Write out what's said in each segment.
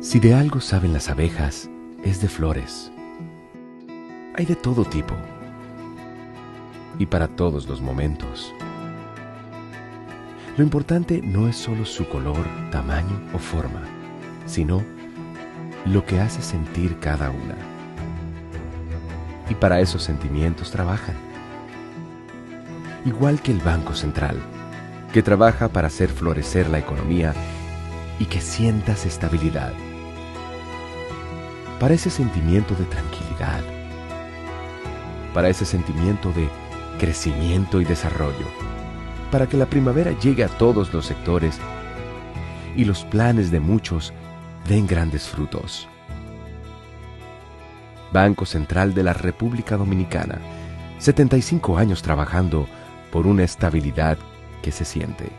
Si de algo saben las abejas, es de flores. Hay de todo tipo y para todos los momentos. Lo importante no es solo su color, tamaño o forma, sino lo que hace sentir cada una. Y para esos sentimientos trabajan. Igual que el Banco Central, que trabaja para hacer florecer la economía y que sientas estabilidad. Para ese sentimiento de tranquilidad. Para ese sentimiento de crecimiento y desarrollo. Para que la primavera llegue a todos los sectores y los planes de muchos den grandes frutos. Banco Central de la República Dominicana, 75 años trabajando por una estabilidad que se siente.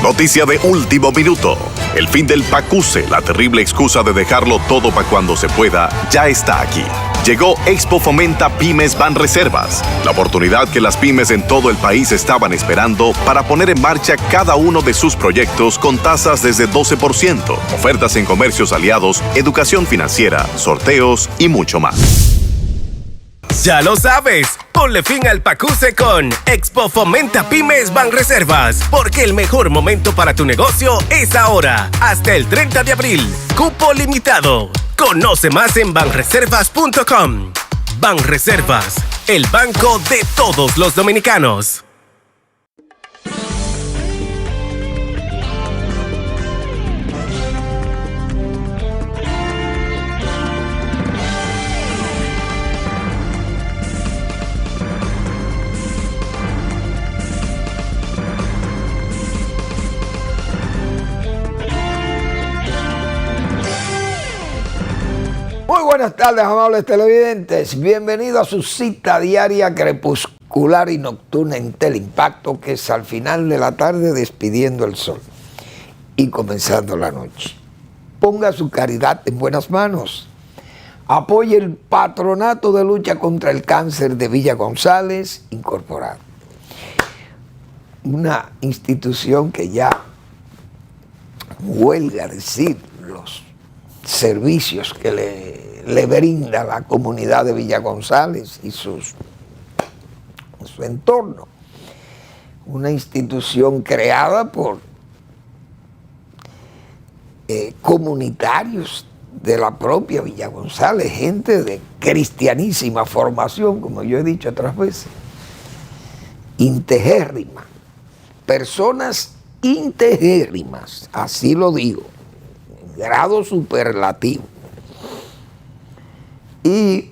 Noticia de último minuto. El fin del PACUSE, la terrible excusa de dejarlo todo para cuando se pueda, ya está aquí. Llegó Expo Fomenta Pymes Banreservas, la oportunidad que las pymes en todo el país estaban esperando para poner en marcha cada uno de sus proyectos con tasas desde 12%, ofertas en comercios aliados, educación financiera, sorteos y mucho más. Ya lo sabes, ponle fin al PACUSE con Expo Fomenta Pymes Banreservas, porque el mejor momento para tu negocio es ahora, hasta el 30 de abril. Cupo limitado. Conoce más en banreservas.com. Banreservas, el banco de todos los dominicanos. Muy buenas tardes, amables televidentes. Bienvenidos a su cita diaria crepuscular y nocturna en Teleimpacto, que es al final de la tarde despidiendo el sol y comenzando la noche. Ponga su caridad en buenas manos. Apoye el Patronato de Lucha contra el Cáncer de Villa González, incorporado. Una institución que ya huelga decir los servicios que le brinda la comunidad de Villa González y su entorno. Una institución creada por comunitarios de la propia Villa González, gente de cristianísima formación, como yo he dicho otras veces, integérrima, personas integérrimas, así lo digo, grado superlativo. Y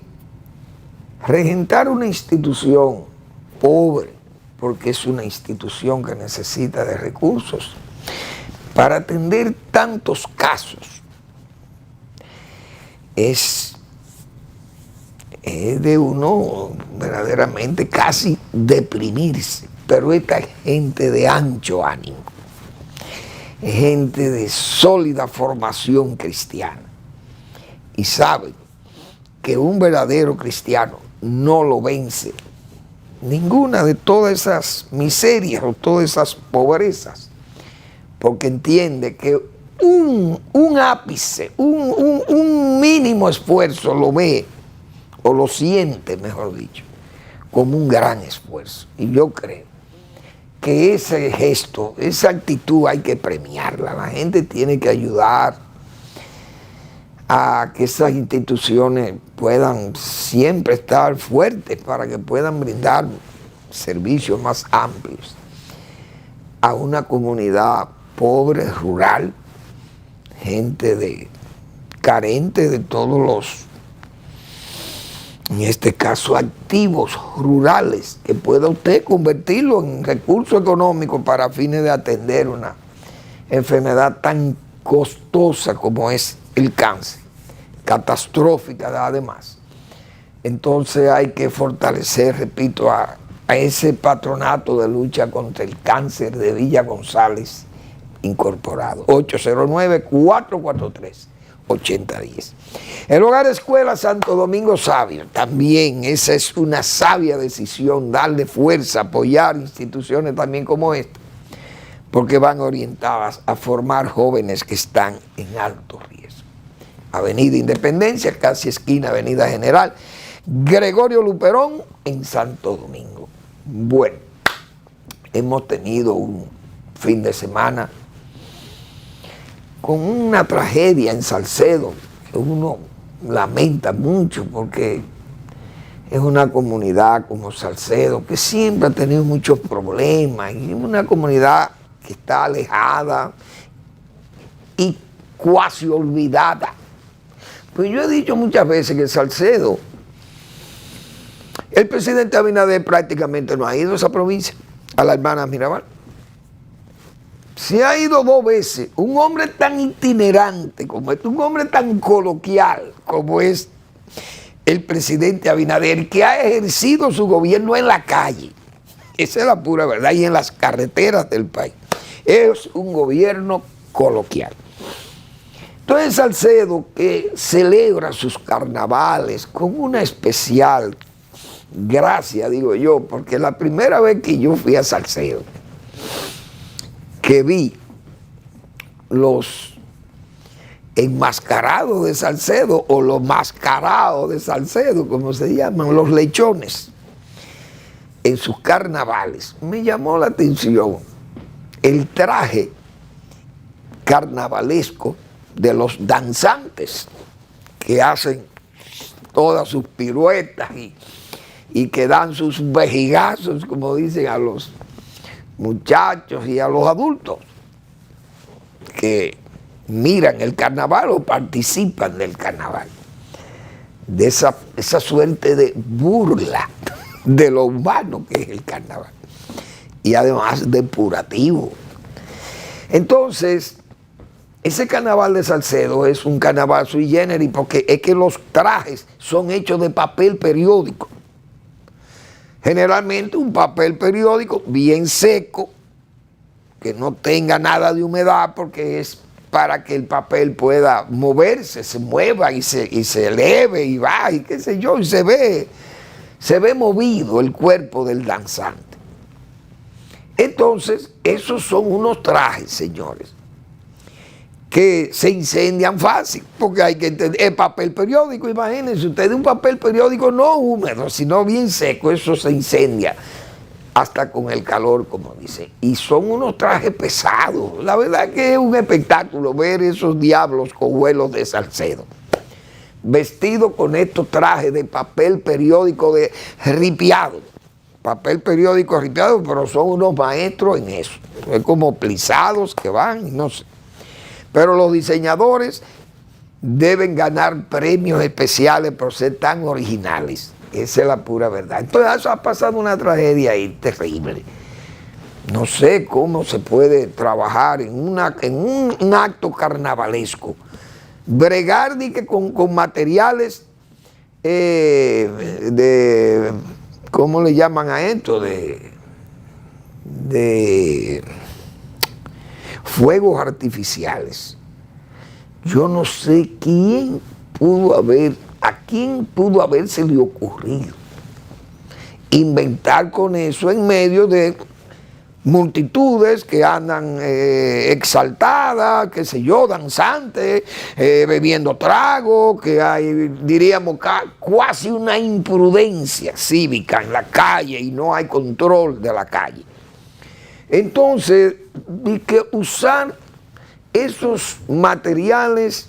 regentar una institución pobre, porque es una institución que necesita de recursos para atender tantos casos, es de uno verdaderamente casi deprimirse. Pero esta es gente de ancho ánimo, gente de sólida formación cristiana, y sabe que un verdadero cristiano no lo vence ninguna de todas esas miserias o todas esas pobrezas, porque entiende que un ápice, un mínimo esfuerzo lo ve, o lo siente, mejor dicho, como un gran esfuerzo. Y yo creo que ese gesto, esa actitud hay que premiarla. La gente tiene que ayudar a que esas instituciones puedan siempre estar fuertes para que puedan brindar servicios más amplios a una comunidad pobre, rural, gente carente de todos los, en este caso, activos rurales, que pueda usted convertirlo en recurso económico para fines de atender una enfermedad tan costosa como es el cáncer, catastrófica además. Entonces hay que fortalecer, repito, a ese patronato de lucha contra el cáncer de Villa González incorporado. 809-443-8010. El Hogar Escuela Santo Domingo Sabio, también esa es una sabia decisión, darle fuerza, apoyar instituciones también como esta, porque van orientadas a formar jóvenes que están en alto riesgo. Avenida Independencia, casi esquina Avenida General Gregorio Luperón, en Santo Domingo. Bueno, hemos tenido un fin de semana con una tragedia en Salcedo, que uno lamenta mucho porque es una comunidad como Salcedo que siempre ha tenido muchos problemas, y es una comunidad que está alejada y cuasi olvidada. Pues yo he dicho muchas veces que Salcedo, el presidente Abinader prácticamente no ha ido a esa provincia, a la Hermanas Mirabal. Se ha ido 2 veces. Un hombre tan itinerante como este, un hombre tan coloquial como es el presidente Abinader, que ha ejercido su gobierno en la calle. Esa es la pura verdad, y en las carreteras del país. Es un gobierno coloquial. Entonces Salcedo, que celebra sus carnavales con una especial gracia, digo yo, porque la primera vez que yo fui a Salcedo, que vi los enmascarados de Salcedo, o los mascarados de Salcedo, como se llaman, los lechones, en sus carnavales, me llamó la atención el traje carnavalesco de los danzantes que hacen todas sus piruetas y que dan sus vejigazos, como dicen, a los muchachos y a los adultos que miran el carnaval o participan del carnaval, de esa suerte de burla de lo humano que es el carnaval, y además depurativo. Entonces, ese carnaval de Salcedo es un carnaval sui generis, porque es que los trajes son hechos de papel periódico. Generalmente un papel periódico bien seco, que no tenga nada de humedad, porque es para que el papel pueda moverse, se mueva y se eleve y va, y qué sé yo, y se ve movido el cuerpo del danzante. Entonces, esos son unos trajes, señores, que se incendian fácil, porque hay que entender, el papel periódico, imagínense ustedes, un papel periódico no húmedo, sino bien seco, eso se incendia hasta con el calor, como dicen, y son unos trajes pesados. La verdad que es un espectáculo ver esos diablos cojuelos de Salcedo, vestidos con estos trajes de papel periódico de ripiado, papel periódico ripiado, pero son unos maestros en eso, es como plisados que van, no sé. Pero los diseñadores deben ganar premios especiales por ser tan originales. Esa es la pura verdad. Entonces, eso ha pasado una tragedia ahí terrible. No sé cómo se puede trabajar en un acto carnavalesco. Bregar con materiales de ¿cómo le llaman a esto? De fuegos artificiales. Yo no sé a quién pudo haberse le ocurrido inventar con eso en medio de multitudes que andan exaltadas, qué sé yo, danzantes, bebiendo trago, que hay, diríamos, casi una imprudencia cívica en la calle y no hay control de la calle. Entonces, hay que usar esos materiales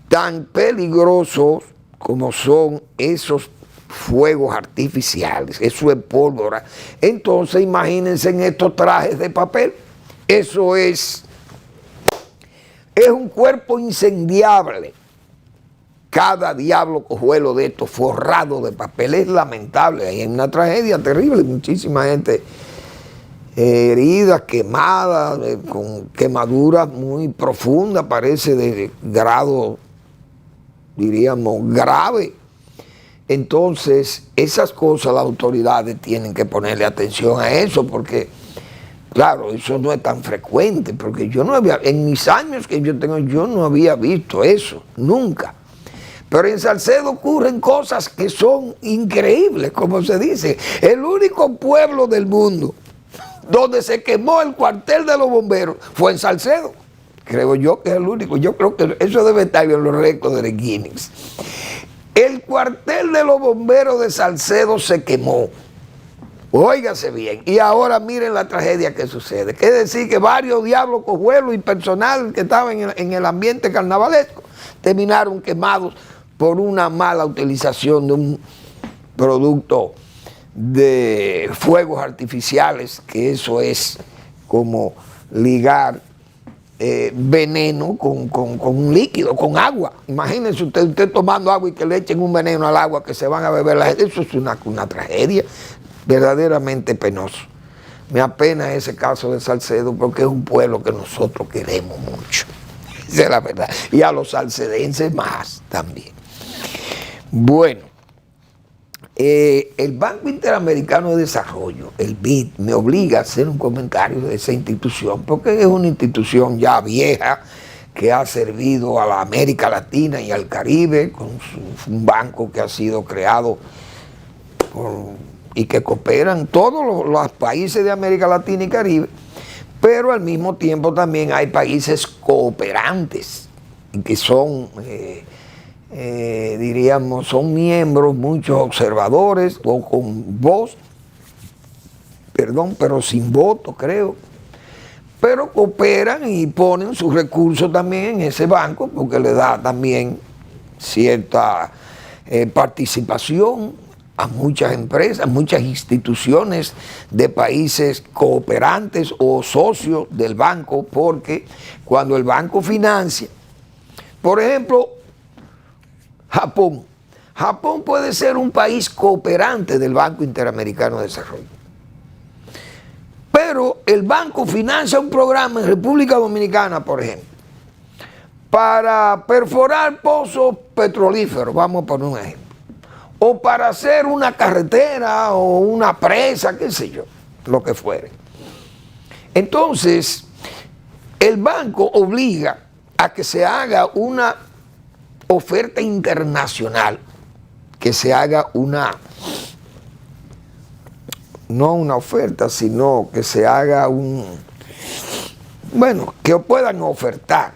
tan peligrosos como son esos fuegos artificiales, eso es pólvora. Entonces, imagínense en estos trajes de papel, eso es un cuerpo incendiable. Cada diablo cojuelo de estos forrado de papel es lamentable, hay una tragedia terrible, muchísima gente heridas, quemadas, con quemaduras muy profundas, parece de grado, diríamos, grave. Entonces, esas cosas las autoridades tienen que ponerle atención a eso, porque, claro, eso no es tan frecuente, porque yo no había, en mis años que yo tengo, yo no había visto eso, nunca. Pero en Salcedo ocurren cosas que son increíbles, como se dice. El único pueblo del mundo donde se quemó el cuartel de los bomberos fue en Salcedo. Creo yo que es el único. Yo creo que eso debe estar en los récords de Guinness. El cuartel de los bomberos de Salcedo se quemó. Óigase bien. Y ahora miren la tragedia que sucede. Es decir, que varios diablos cojuelos y personal que estaban en el ambiente carnavalesco terminaron quemados por una mala utilización de un producto de fuegos artificiales, que eso es como ligar veneno con un líquido, con agua. Imagínense usted tomando agua y que le echen un veneno al agua que se van a beber la gente. Eso es una tragedia verdaderamente penoso. Me apena ese caso de Salcedo porque es un pueblo que nosotros queremos mucho. Esa es la verdad. Y a los salcedenses más también. Bueno, el Banco Interamericano de Desarrollo, el BID, me obliga a hacer un comentario de esa institución porque es una institución ya vieja que ha servido a la América Latina y al Caribe, con un banco que ha sido creado y que cooperan todos los países de América Latina y Caribe, pero al mismo tiempo también hay países cooperantes que son, diríamos, son miembros, muchos observadores o con voz, pero sin voto, creo, pero cooperan y ponen sus recursos también en ese banco porque le da también cierta participación a muchas empresas, muchas instituciones de países cooperantes o socios del banco, porque cuando el banco financia, por ejemplo, Japón puede ser un país cooperante del Banco Interamericano de Desarrollo, pero el banco financia un programa en República Dominicana, por ejemplo, para perforar pozos petrolíferos, vamos a poner un ejemplo, o para hacer una carretera o una presa, qué sé yo, lo que fuere. Entonces, el banco obliga a que se haga una oferta internacional, que se haga no una oferta, sino que se haga que puedan ofertar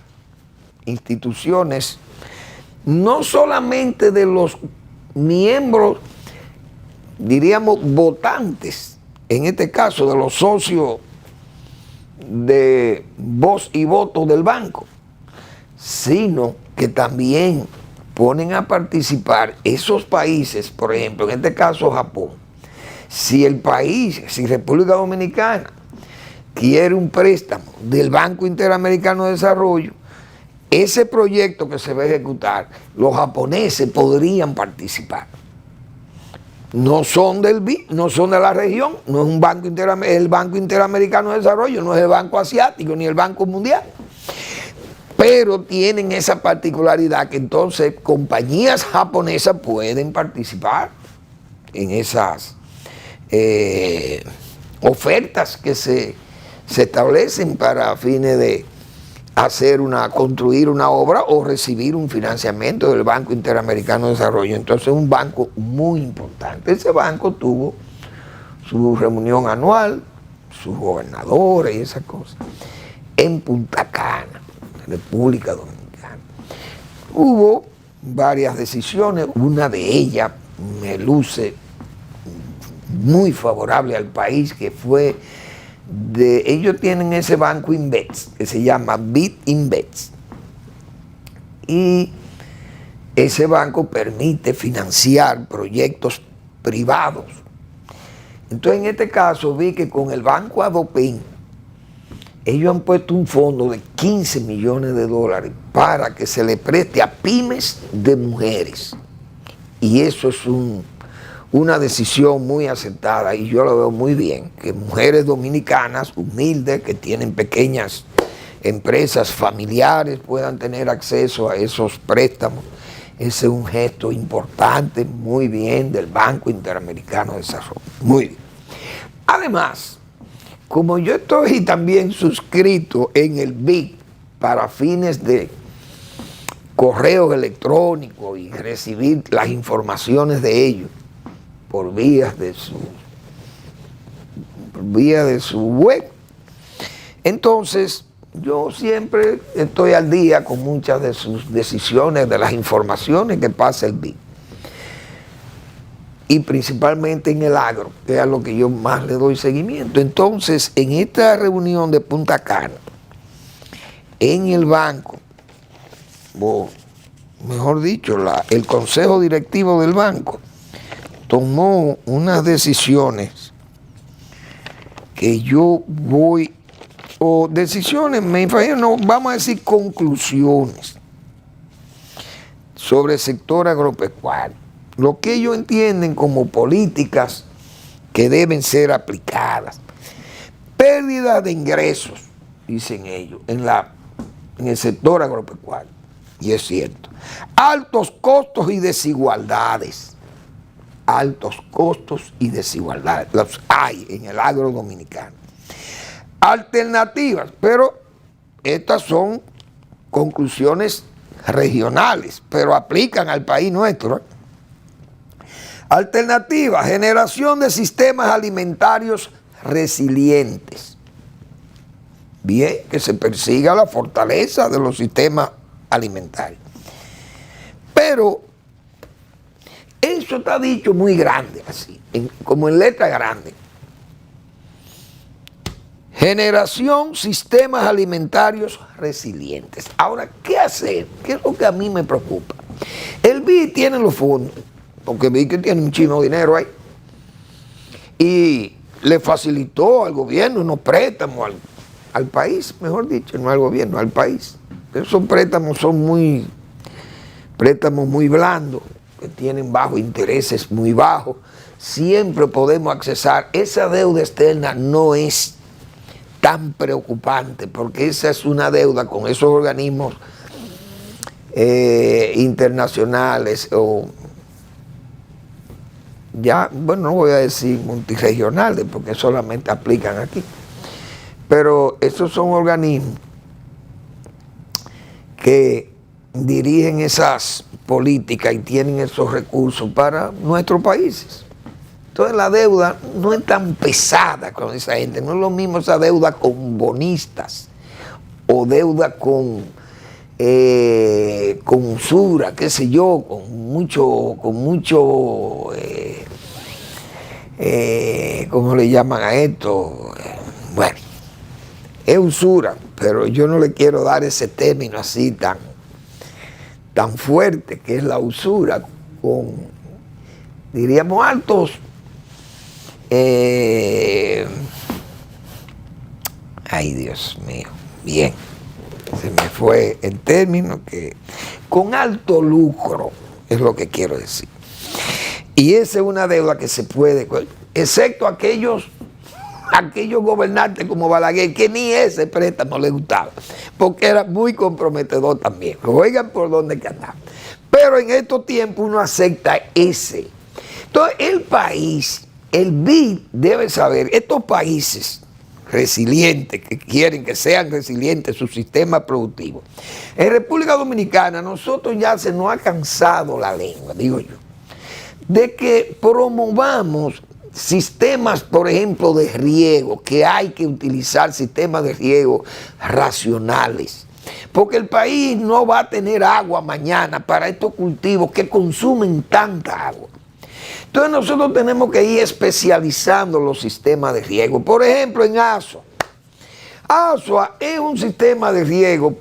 instituciones, no solamente de los miembros, diríamos votantes, en este caso de los socios de voz y voto del banco, sino que también ponen a participar esos países, por ejemplo, en este caso Japón. Si República Dominicana quiere un préstamo del Banco Interamericano de Desarrollo, ese proyecto que se va a ejecutar, los japoneses podrían participar. No son del BID, no son de la región, no es el Banco Interamericano de Desarrollo, no es el Banco Asiático ni el Banco Mundial. Pero tienen esa particularidad que entonces compañías japonesas pueden participar en esas ofertas que se establecen para fines de construir una obra o recibir un financiamiento del Banco Interamericano de Desarrollo. Entonces es un banco muy importante. Ese banco tuvo su reunión anual, sus gobernadores y esas cosas, en Punta Cana, República Dominicana. Hubo varias decisiones, una de ellas me luce muy favorable al país, que fue ellos tienen ese banco Invex, que se llama BID Invex, y ese banco permite financiar proyectos privados. Entonces en este caso vi que con el banco Adopen, ellos han puesto un fondo de 15 millones de dólares para que se le preste a pymes de mujeres. Y eso es una decisión muy acertada y yo lo veo muy bien, que mujeres dominicanas humildes que tienen pequeñas empresas familiares puedan tener acceso a esos préstamos. Ese es un gesto importante, muy bien, del Banco Interamericano de Desarrollo. Muy bien. Además, como yo estoy también suscrito en el BID para fines de correos electrónicos y recibir las informaciones de ellos por vías de vía de su web. Entonces, yo siempre estoy al día con muchas de sus decisiones, de las informaciones que pasa el BID. Y principalmente en el agro, que es a lo que yo más le doy seguimiento. Entonces, en esta reunión de Punta Cana, en el banco, o mejor dicho, el consejo directivo del banco tomó unas decisiones que yo voy, o decisiones, me imagino, vamos a decir conclusiones sobre el sector agropecuario, lo que ellos entienden como políticas que deben ser aplicadas. Pérdida de ingresos, dicen ellos, en el sector agropecuario, y es cierto. Altos costos y desigualdades. Altos costos y desigualdades, los hay en el agro dominicano. Alternativas, pero estas son conclusiones regionales, pero aplican al país nuestro. Alternativa, generación de sistemas alimentarios resilientes. Bien, que se persiga la fortaleza de los sistemas alimentarios. Pero eso está dicho muy grande, así, como en letra grande. Generación, sistemas alimentarios resilientes. Ahora, ¿qué hacer? ¿Qué es lo que a mí me preocupa? El BID tiene los fondos, porque vi que tiene un chino de dinero ahí, y le facilitó al gobierno unos préstamos al país, mejor dicho, no al gobierno, al país. Esos préstamos son préstamos muy blandos, que tienen bajos intereses, muy bajos. Siempre podemos accesar. Esa deuda externa no es tan preocupante, porque esa es una deuda con esos organismos internacionales o ya, bueno, no voy a decir multirregionales porque solamente aplican aquí, pero esos son organismos que dirigen esas políticas y tienen esos recursos para nuestros países. Entonces la deuda no es tan pesada con esa gente, no es lo mismo esa deuda con bonistas o deuda con usura, qué sé yo, con mucho ¿cómo le llaman a esto? Bueno, es usura, pero yo no le quiero dar ese término así tan fuerte, que es la usura, con, diríamos, altos ay, Dios mío, bien, se me fue el término, que con alto lucro es lo que quiero decir. Y esa es una deuda que se puede, excepto aquellos gobernantes como Balaguer, que ni ese préstamo le gustaba, porque era muy comprometedor también. Oigan por dónde que andaba. Pero en estos tiempos uno acepta ese. Entonces el país, el BID debe saber, estos países resilientes, que quieren que sean resilientes sus sistemas productivos. En República Dominicana nosotros ya se nos ha cansado la lengua, digo yo, de que promovamos sistemas, por ejemplo, de riego, que hay que utilizar sistemas de riego racionales, porque el país no va a tener agua mañana para estos cultivos que consumen tanta agua. Entonces nosotros tenemos que ir especializando los sistemas de riego. Por ejemplo, en Azua. Azua es un sistema de riego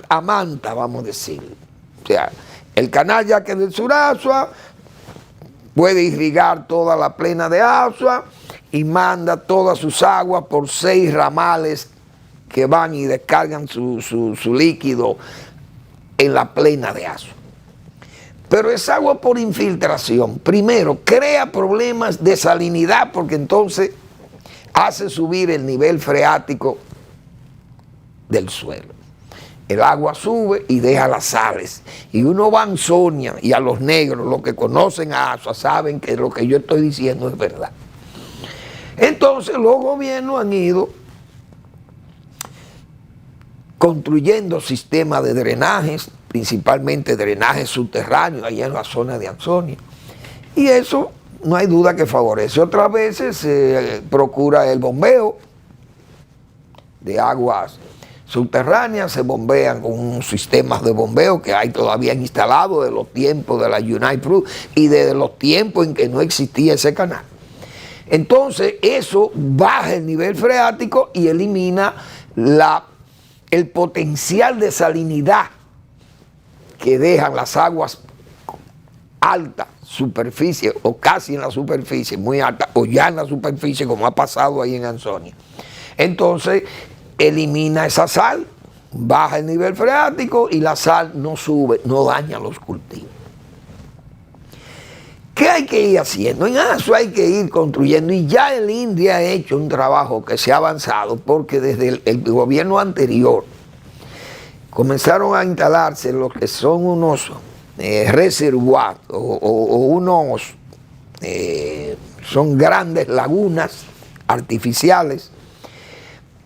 a manta, vamos a decir. O sea, el canal Yaque del Sur Azua puede irrigar toda la plena de Azua y manda todas sus aguas por 6 ramales que van y descargan su líquido en la plena de Azua. Pero es agua por infiltración. Primero, crea problemas de salinidad porque entonces hace subir el nivel freático del suelo. El agua sube y deja las sales. Y uno va a Ansonia y a los negros, los que conocen a Azua, saben que lo que yo estoy diciendo es verdad. Entonces los gobiernos han ido construyendo sistemas de drenajes, principalmente drenajes subterráneos, allá en la zona de Ansonia. Y eso no hay duda que favorece. Otras veces se procura el bombeo de aguas subterráneas, se bombean con unos sistemas de bombeo que hay todavía instalados de los tiempos de la United Fruit y de los tiempos en que no existía ese canal. Entonces eso baja el nivel freático y elimina el potencial de salinidad que dejan las aguas alta superficie o casi en la superficie, muy alta, o ya en la superficie, como ha pasado ahí en Ansonia. Entonces, elimina esa sal, baja el nivel freático y la sal no sube, no daña los cultivos. ¿Qué hay que ir haciendo? En eso hay que ir construyendo, y ya el INDRI ha hecho un trabajo que se ha avanzado, porque desde el gobierno anterior comenzaron a instalarse lo que son unos reservoirs o unos, son grandes lagunas artificiales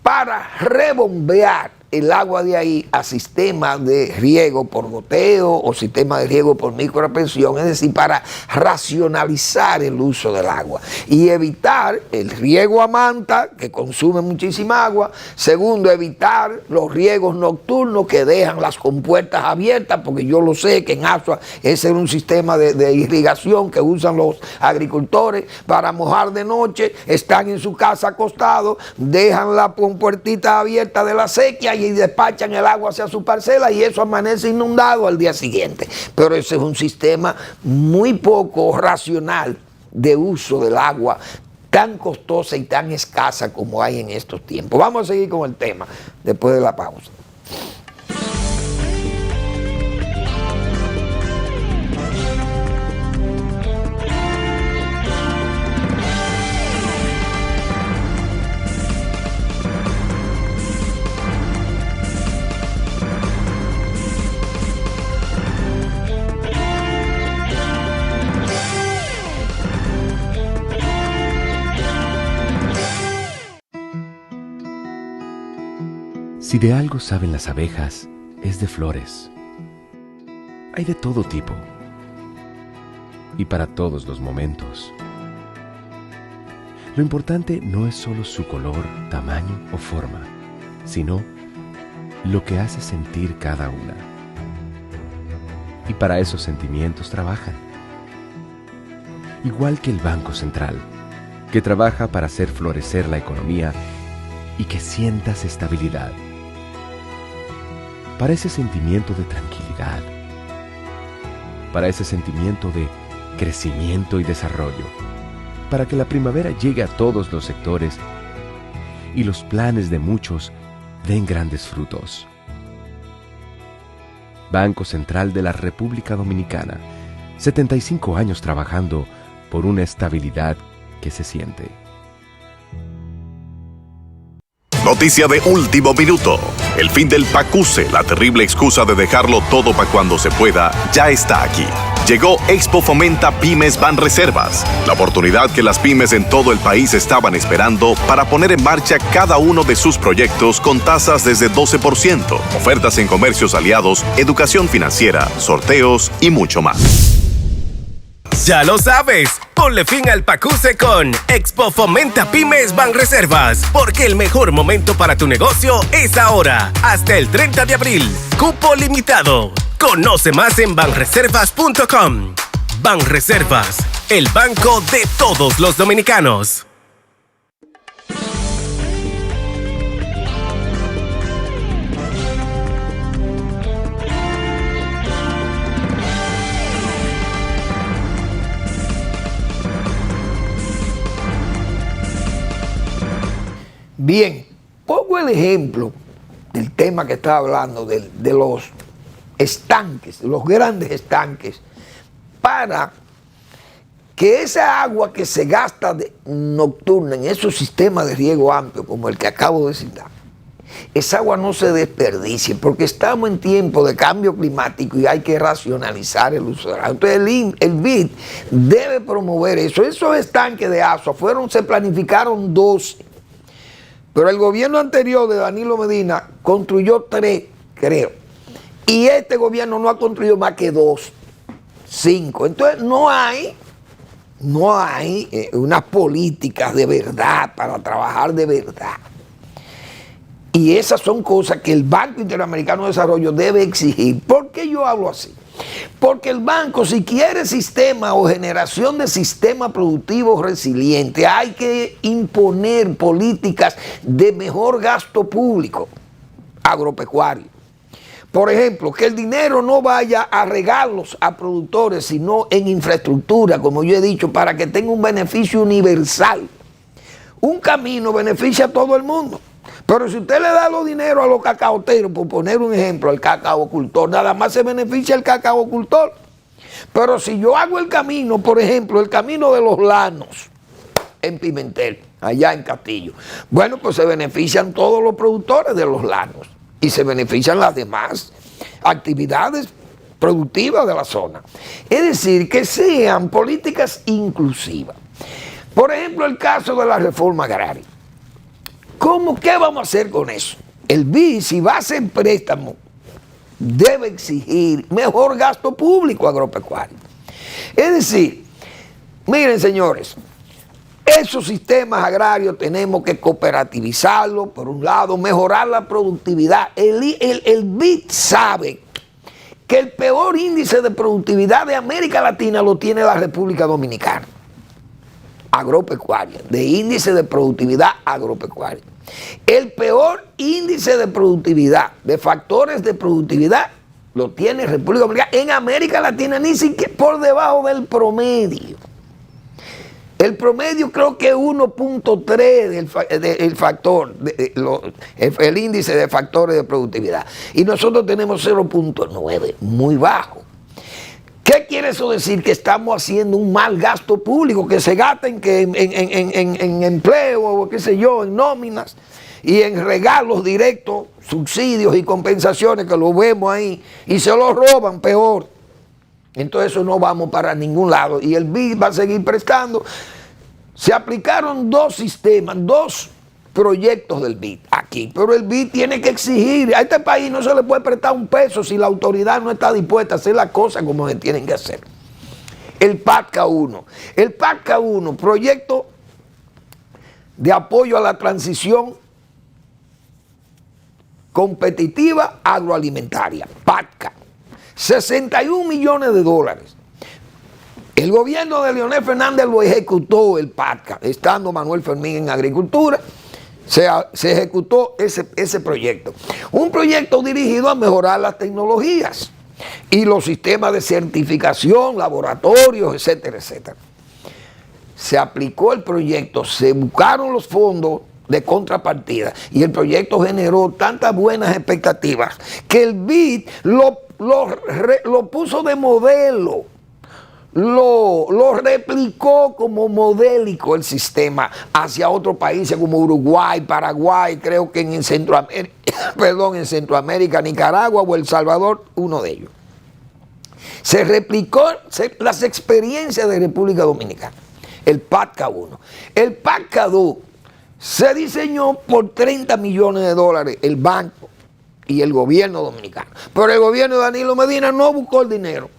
para rebombear el agua de ahí a sistemas de riego por goteo o sistemas de riego por micropresión, es decir, para racionalizar el uso del agua y evitar el riego a manta, que consume muchísima agua. Segundo, evitar los riegos nocturnos que dejan las compuertas abiertas, porque yo lo sé que en Asua ese es un sistema de irrigación que usan los agricultores para mojar de noche, están en su casa acostados, dejan la compuertita abierta de la sequía y despachan el agua hacia su parcela y eso amanece inundado al día siguiente. Pero ese es un sistema muy poco racional de uso del agua, tan costosa y tan escasa como hay en estos tiempos. Vamos a seguir con el tema después de la pausa. Si de algo saben las abejas, es de flores. Hay de todo tipo y para todos los momentos. Lo importante no es solo su color, tamaño o forma, sino lo que hace sentir cada una. Y para esos sentimientos trabajan. Igual que el Banco Central, que trabaja para hacer florecer la economía y que sientas estabilidad. Para ese sentimiento de tranquilidad, para ese sentimiento de crecimiento y desarrollo, para que la primavera llegue a todos los sectores y los planes de muchos den grandes frutos. Banco Central de la República Dominicana, 75 años trabajando por una estabilidad que se siente. Noticia de último minuto. El fin del PACUSE, la terrible excusa de dejarlo todo para cuando se pueda, ya está aquí. Llegó Expo Fomenta Pymes Banreservas, la oportunidad que las pymes en todo el país estaban esperando para poner en marcha cada uno de sus proyectos con tasas desde 12%, ofertas en comercios aliados, educación financiera, sorteos y mucho más. Ya lo sabes, ponle fin al PACUSE con Expo Fomenta Pymes Banreservas, porque el mejor momento para tu negocio es ahora, hasta el 30 de abril. Cupo limitado. Conoce más en banreservas.com. Banreservas, el banco de todos los dominicanos. Bien, pongo el ejemplo del tema que estaba hablando, de los estanques, los grandes estanques, para que esa agua que se gasta nocturna en esos sistemas de riego amplio, como el que acabo de citar, esa agua no se desperdicie, porque estamos en tiempo de cambio climático y hay que racionalizar el uso del agua. Entonces el BID debe promover eso. Esos estanques de Asua se planificaron 12. Pero el gobierno anterior de Danilo Medina construyó 3, creo. Y este gobierno no ha construido más que 2, 5. Entonces no hay no hay unas políticas de verdad para trabajar de verdad. Y esas son cosas que el Banco Interamericano de Desarrollo debe exigir. ¿Por qué yo hablo así? Porque el banco, si quiere sistema o generación de sistema productivo resiliente, hay que imponer políticas de mejor gasto público agropecuario. Por ejemplo, que el dinero no vaya a regalos a productores, sino en infraestructura, como yo he dicho, para que tenga un beneficio universal. Un camino beneficia a todo el mundo. Pero si usted le da los dinero a los cacaoteros, por poner un ejemplo, al cacaocultor, nada más se beneficia el cacaocultor. Pero si yo hago el camino, por ejemplo, el camino de los Llanos, en Pimentel, allá en Castillo, bueno, pues se benefician todos los productores de los Llanos y se benefician las demás actividades productivas de la zona. Es decir, que sean políticas inclusivas. Por ejemplo, el caso de la reforma agraria. ¿Qué vamos a hacer con eso? El BID, si va a hacer préstamo, debe exigir mejor gasto público agropecuario. Es decir, miren señores, esos sistemas agrarios tenemos que cooperativizarlos, por un lado, mejorar la productividad. El BID sabe que el peor índice de productividad de América Latina lo tiene la República Dominicana, agropecuaria, de índice de productividad agropecuaria. El peor índice de productividad, de factores de productividad, lo tiene República Dominicana en América Latina, ni siquiera por debajo del promedio. El promedio creo que es 1.3 del factor, el índice de factores de productividad. Y nosotros tenemos 0.9, muy bajo. ¿Qué quiere eso decir? Que estamos haciendo un mal gasto público, que se gasta en empleo, o qué sé yo, en nóminas y en regalos directos, subsidios y compensaciones, que lo vemos ahí, y se lo roban peor. Entonces eso no vamos para ningún lado. Y el BID va a seguir prestando. Se aplicaron dos sistemas, dos proyectos del BID aquí, pero el BID tiene que exigir. A este país no se le puede prestar un peso si la autoridad no está dispuesta a hacer las cosas como se tienen que hacer. El PACA 1. El PACA 1, proyecto de apoyo a la transición competitiva agroalimentaria, PACA. 61 millones de dólares. El gobierno de Leonel Fernández lo ejecutó, el PACA, estando Manuel Fermín en Agricultura. Se ejecutó ese proyecto. Un proyecto dirigido a mejorar las tecnologías y los sistemas de certificación, laboratorios, etcétera, etcétera. Se aplicó el proyecto, se buscaron los fondos de contrapartida y el proyecto generó tantas buenas expectativas que el BID lo puso de modelo. Lo replicó como modélico el sistema hacia otros países como Uruguay, Paraguay, creo que en Centroamérica, Nicaragua o El Salvador, uno de ellos. Se replicó las experiencias de República Dominicana, el PACA 1. El PACA 2 se diseñó por 30 millones de dólares el banco y el gobierno dominicano, pero el gobierno de Danilo Medina no buscó el dinero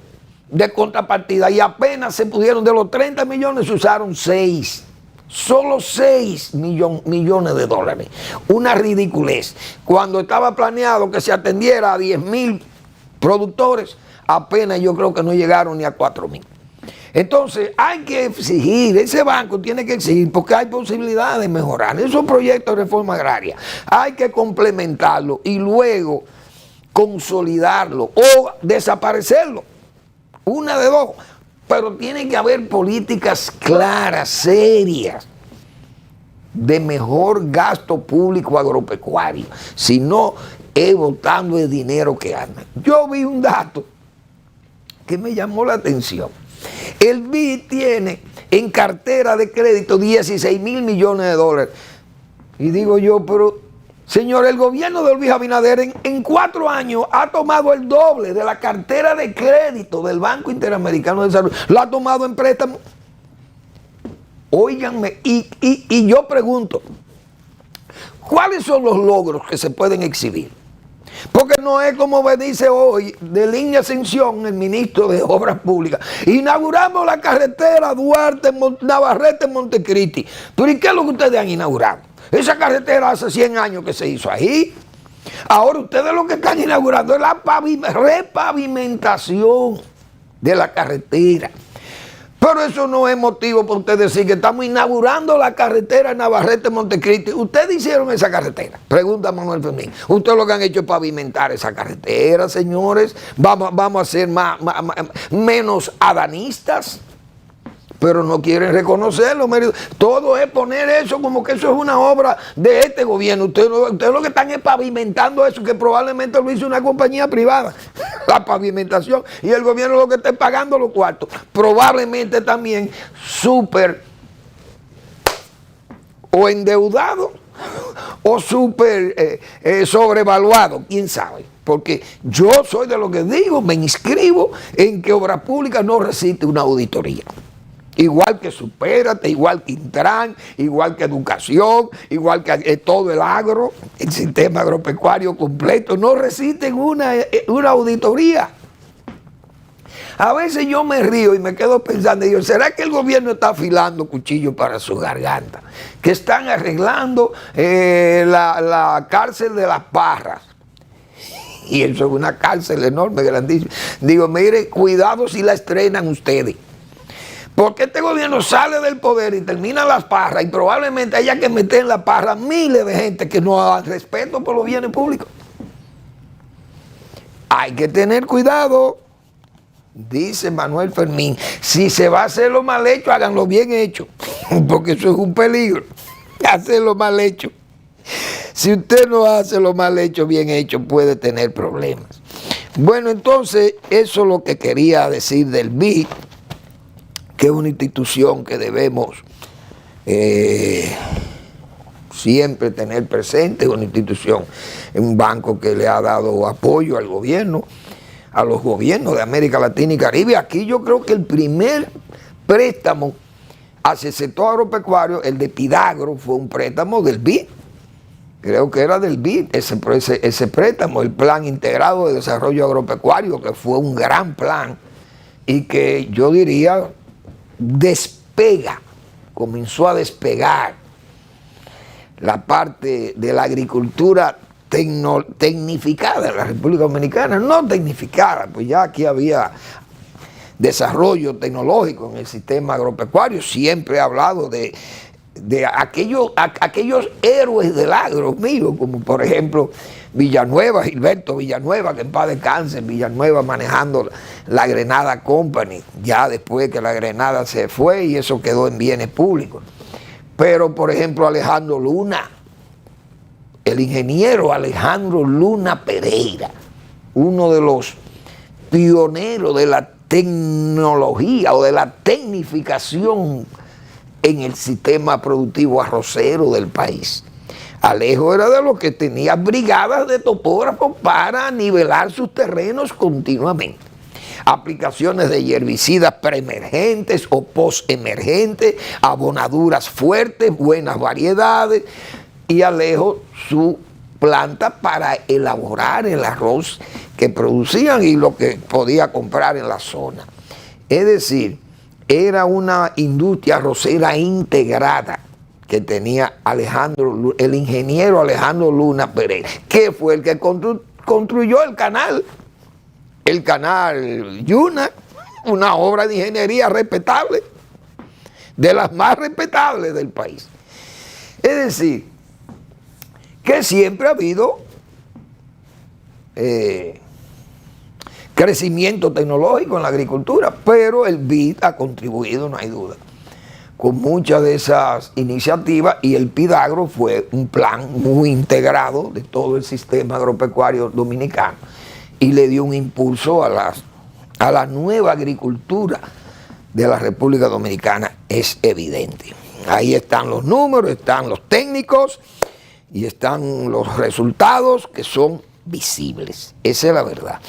de contrapartida y apenas se pudieron, de los 30 millones se usaron 6, solo 6 millones de dólares, una ridiculez. Cuando estaba planeado que se atendiera a 10,000 productores, apenas yo creo que no llegaron ni a 4,000. Entonces hay que exigir, ese banco tiene que exigir, porque hay posibilidades de mejorar esos proyectos de reforma agraria, hay que complementarlo y luego consolidarlo o desaparecerlo. Una de dos, pero tiene que haber políticas claras, serias, de mejor gasto público agropecuario, si no es botando el dinero que anda. Yo vi un dato que me llamó la atención. El BID tiene en cartera de crédito 16,000 millones de dólares. Y digo yo, pero señor, el gobierno de Luis Abinader en 4 años ha tomado el doble de la cartera de crédito del Banco Interamericano de Desarrollo. Lo ha tomado en préstamo. Óiganme, y yo pregunto, ¿cuáles son los logros que se pueden exhibir? Porque no es como me dice hoy de Línea Ascensión, el ministro de Obras Públicas. Inauguramos la carretera Navarrete Montecristi. Pero ¿y qué es lo que ustedes han inaugurado? Esa carretera hace 100 años que se hizo ahí. Ahora ustedes lo que están inaugurando es la repavimentación de la carretera. Pero eso no es motivo para usted decir que estamos inaugurando la carretera Navarrete Montecristi. Ustedes hicieron esa carretera, pregunta Manuel Fermín. Ustedes lo que han hecho es pavimentar esa carretera, señores. Vamos a ser menos adanistas. Pero no quieren reconocerlo. Todo es poner eso como que eso es una obra de este gobierno. Ustedes lo que están es pavimentando eso, que probablemente lo hizo una compañía privada, la pavimentación, y el gobierno lo que esté pagando los cuartos. Probablemente también súper o endeudado o súper sobrevaluado, quién sabe. Porque yo soy de lo que digo, me inscribo en que Obras Públicas no resiste una auditoría. Igual que Supérate, igual que Intran, igual que Educación, igual que todo el agro, el sistema agropecuario completo, no resisten una auditoría. A veces yo me río y me quedo pensando, digo, ¿será que el gobierno está afilando cuchillos para su garganta? Que están arreglando la cárcel de Las Parras. Y eso es una cárcel enorme, grandísima. Digo, mire, cuidado si la estrenan ustedes. Porque este gobierno sale del poder y termina Las Parras y probablemente haya que meter en Las Parras miles de gente que no dan respeto por los bienes públicos. Hay que tener cuidado, dice Manuel Fermín. Si se va a hacer lo mal hecho, háganlo bien hecho, porque eso es un peligro, hacerlo mal hecho. Si usted no hace lo mal hecho, bien hecho, puede tener problemas. Bueno, entonces, eso es lo que quería decir del BID, que es una institución que debemos siempre tener presente, una institución, un banco que le ha dado apoyo al gobierno, a los gobiernos de América Latina y Caribe. Aquí yo creo que el primer préstamo hacia el sector agropecuario, el de Pidagro, fue un préstamo del BID. Creo que era del BID, ese préstamo, el Plan Integrado de Desarrollo Agropecuario, que fue un gran plan y que yo diría comenzó a despegar la parte de la agricultura tecnificada en la República Dominicana, no tecnificada, pues ya aquí había desarrollo tecnológico en el sistema agropecuario. Siempre he hablado de aquellos héroes del agro mío, como por ejemplo Villanueva, Gilberto Villanueva, que en paz descanse, Villanueva manejando la Grenada Company, ya después que la Grenada se fue y eso quedó en bienes públicos. Pero por ejemplo Alejandro Luna, el ingeniero Alejandro Luna Pereira, uno de los pioneros de la tecnología o de la tecnificación en el sistema productivo arrocero del país. Alejo era de los que tenía brigadas de topógrafos para nivelar sus terrenos continuamente. Aplicaciones de herbicidas preemergentes o postemergentes, abonaduras fuertes, buenas variedades, y Alejo su planta para elaborar el arroz que producían y lo que podía comprar en la zona. Es decir, era una industria arrocera integrada que tenía el ingeniero Alejandro Luna Pereira, que fue el que construyó el canal Yuna, una obra de ingeniería respetable, de las más respetables del país. Es decir, que siempre ha habido crecimiento tecnológico en la agricultura, pero el BID ha contribuido, no hay duda, con muchas de esas iniciativas, y el Pidagro fue un plan muy integrado de todo el sistema agropecuario dominicano y le dio un impulso a la nueva agricultura de la República Dominicana, es evidente. Ahí están los números, están los técnicos y están los resultados que son visibles. Esa es la verdad.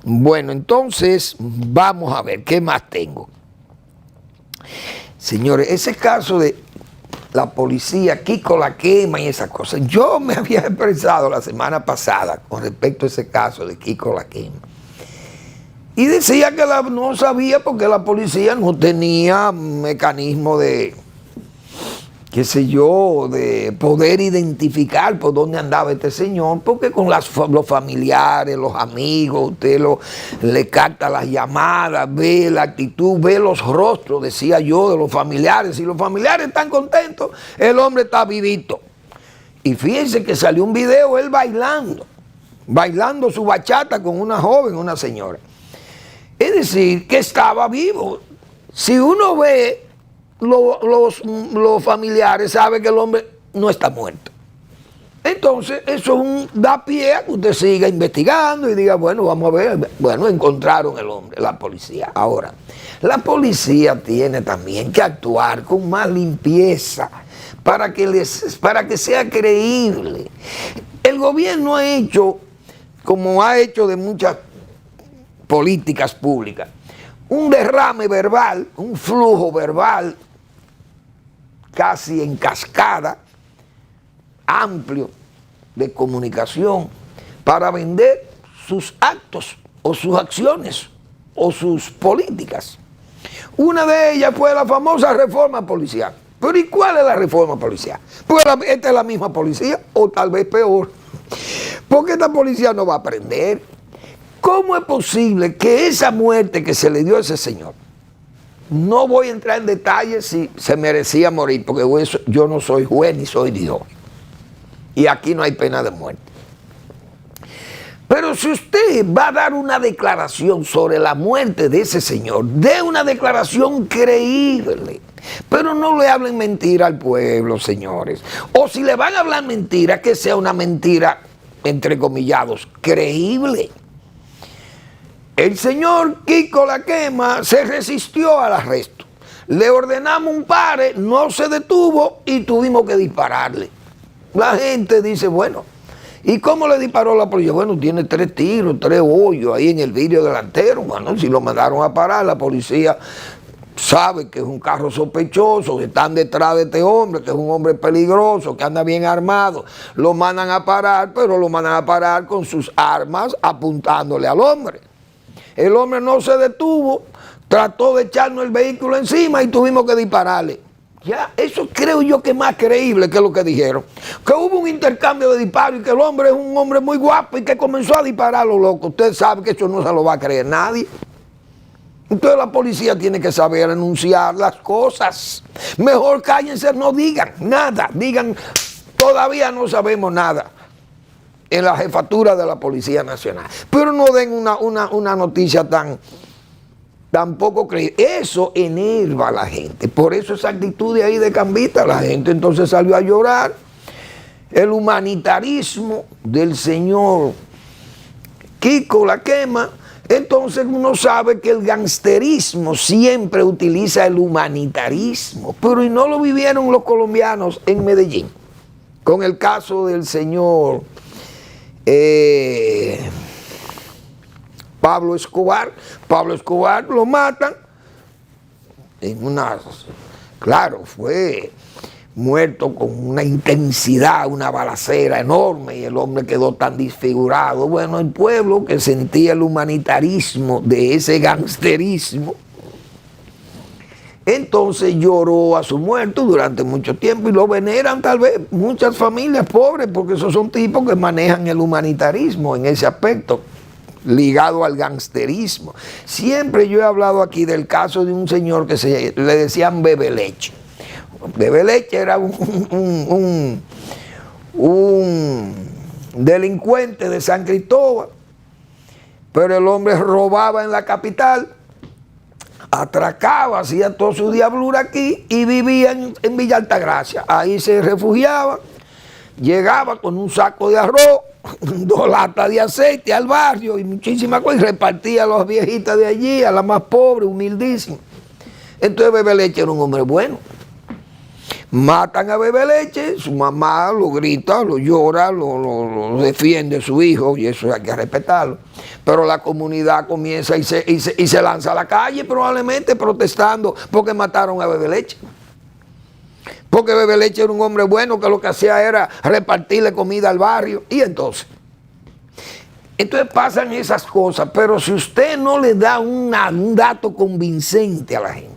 Bueno, entonces vamos a ver qué más tengo. Señores, ese caso de la policía, Kiko la quema y esas cosas. Yo me había expresado la semana pasada con respecto a ese caso de Kiko la quema. Y decía que no sabía porque la policía no tenía mecanismo de, qué sé yo, de poder identificar por dónde andaba este señor, porque con los familiares, los amigos, usted le capta las llamadas, ve la actitud, ve los rostros, decía yo, de los familiares. Si los familiares están contentos, el hombre está vivito. Y fíjense que salió un video él bailando su bachata con una joven, una señora. Es decir, que estaba vivo. Si uno ve los familiares, sabe que el hombre no está muerto. Entonces, eso da pie a que usted siga investigando y diga, bueno, vamos a ver. Bueno, encontraron el hombre, la policía. Ahora, la policía tiene también que actuar con más limpieza para que sea creíble. El gobierno ha hecho, como ha hecho de muchas políticas públicas, un derrame verbal, un flujo verbal casi en cascada, amplio de comunicación para vender sus actos o sus acciones o sus políticas. Una de ellas fue la famosa reforma policial. Pero ¿y cuál es la reforma policial? Pues esta es la misma policía o tal vez peor, porque esta policía no va a aprender. ¿Cómo es posible que esa muerte que se le dio a ese señor, no voy a entrar en detalles si se merecía morir, porque yo no soy juez ni soy Dios, y aquí no hay pena de muerte? Pero si usted va a dar una declaración sobre la muerte de ese señor, dé una declaración creíble, pero no le hablen mentira al pueblo, señores. O si le van a hablar mentira, que sea una mentira, entre comillados, creíble. El señor Kiko la quema se resistió al arresto. Le ordenamos un pare, no se detuvo y tuvimos que dispararle. La gente dice, bueno, ¿y cómo le disparó la policía? Bueno, tiene 3 tiros, 3 hoyos ahí en el vidrio delantero. Bueno, si lo mandaron a parar, la policía sabe que es un carro sospechoso, que están detrás de este hombre, que es un hombre peligroso, que anda bien armado. Lo mandan a parar, pero lo mandan a parar con sus armas apuntándole al hombre. El hombre no se detuvo, trató de echarnos el vehículo encima y tuvimos que dispararle. Ya, eso creo yo que es más creíble que lo que dijeron. Que hubo un intercambio de disparos y que el hombre es un hombre muy guapo y que comenzó a disparar a lo loco. Usted sabe que eso no se lo va a creer nadie. Entonces la policía tiene que saber anunciar las cosas. Mejor cállense, no digan nada. Digan, todavía no sabemos nada, en la jefatura de la Policía Nacional. Pero no den una noticia tan poco creíble. Eso enerva a la gente. Por eso esa actitud de ahí de Cambita, la gente entonces salió a llorar. El humanitarismo del señor Kiko la quema. Entonces uno sabe que el gangsterismo siempre utiliza el humanitarismo. Pero y no lo vivieron los colombianos en Medellín. Con el caso del señor Pablo Escobar. Pablo Escobar lo matan en claro, fue muerto con una intensidad, una balacera enorme, y el hombre quedó tan disfigurado. Bueno, el pueblo que sentía el humanitarismo de ese gangsterismo, entonces lloró a su muerto durante mucho tiempo y lo veneran tal vez muchas familias pobres, porque esos son tipos que manejan el humanitarismo en ese aspecto, ligado al gangsterismo. Siempre yo he hablado aquí del caso de un señor que le decían Bebe Leche. Bebe Leche era un delincuente de San Cristóbal, pero el hombre robaba en la capital, atracaba, hacía toda su diablura aquí y vivía en Villa Altagracia. Ahí se refugiaba, llegaba con un saco de arroz, 2 latas de aceite al barrio y muchísimas cosas, y repartía a las viejitas de allí, a las más pobres, humildísimas. Entonces Bebe Leche era un hombre bueno. Matan a Bebe Leche, su mamá lo grita, lo llora, lo defiende a su hijo, y eso hay que respetarlo. Pero la comunidad comienza y se lanza a la calle, probablemente protestando porque mataron a Bebe Leche. porque Bebe Leche era un hombre bueno que lo que hacía era repartirle comida al barrio. Y entonces pasan esas cosas, pero si usted no le da un dato convincente a la gente,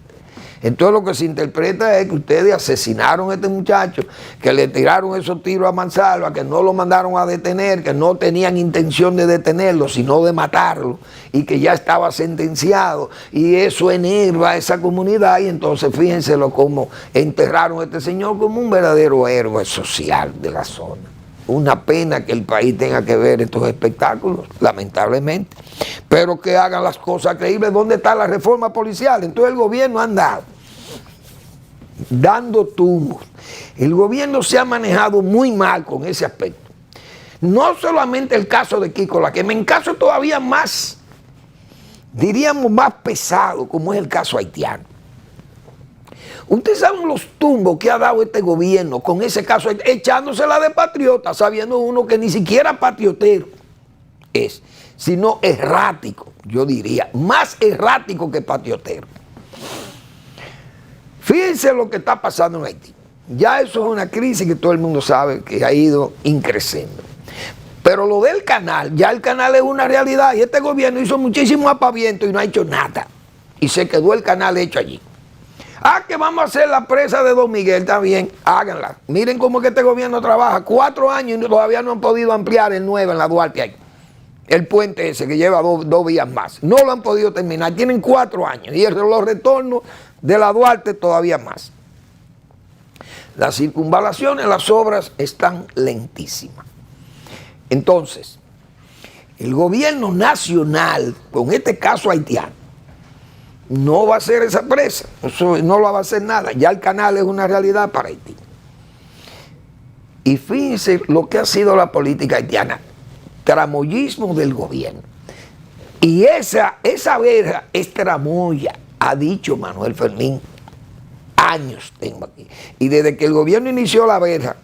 entonces lo que se interpreta es que ustedes asesinaron a este muchacho, que le tiraron esos tiros a mansalva, que no lo mandaron a detener, que no tenían intención de detenerlo, sino de matarlo, y que ya estaba sentenciado, y eso enerva a esa comunidad, y entonces fíjense cómo enterraron a este señor como un verdadero héroe social de la zona. Una pena que el país tenga que ver estos espectáculos, lamentablemente, pero que hagan las cosas creíbles. ¿Dónde está la reforma policial? Entonces el gobierno anda dando tumbos. El gobierno se ha manejado muy mal con ese aspecto. No solamente el caso de Kiko Laqueme, en caso todavía más, diríamos más pesado, como es el caso haitiano. Ustedes saben los tumbos que ha dado este gobierno con ese caso, echándosela de patriota, sabiendo uno que ni siquiera patriotero es, sino errático, yo diría, más errático que patriotero. Fíjense lo que está pasando en Haití. Ya eso es una crisis que todo el mundo sabe que ha ido increciendo. Pero lo del canal, ya el canal es una realidad y este gobierno hizo muchísimo apaviento y no ha hecho nada. Y se quedó el canal hecho allí. Que vamos a hacer la presa de Don Miguel, está bien, háganla. Miren cómo que este gobierno trabaja, 4 años y todavía no han podido ampliar el 9 en la Duarte ahí. El puente ese que lleva dos vías más. No lo han podido terminar, tienen 4 años. Y los retornos de la Duarte todavía más. Las circunvalaciones, las obras están lentísimas. Entonces, el gobierno nacional, con este caso haitiano, no va a hacer esa presa, eso no lo va a hacer nada, ya el canal es una realidad para Haití. Y fíjense lo que ha sido la política haitiana, tramoyismo del gobierno. Y esa verja es tramoya, ha dicho Manuel Fermín, años tengo aquí. Y desde que el gobierno inició la verja,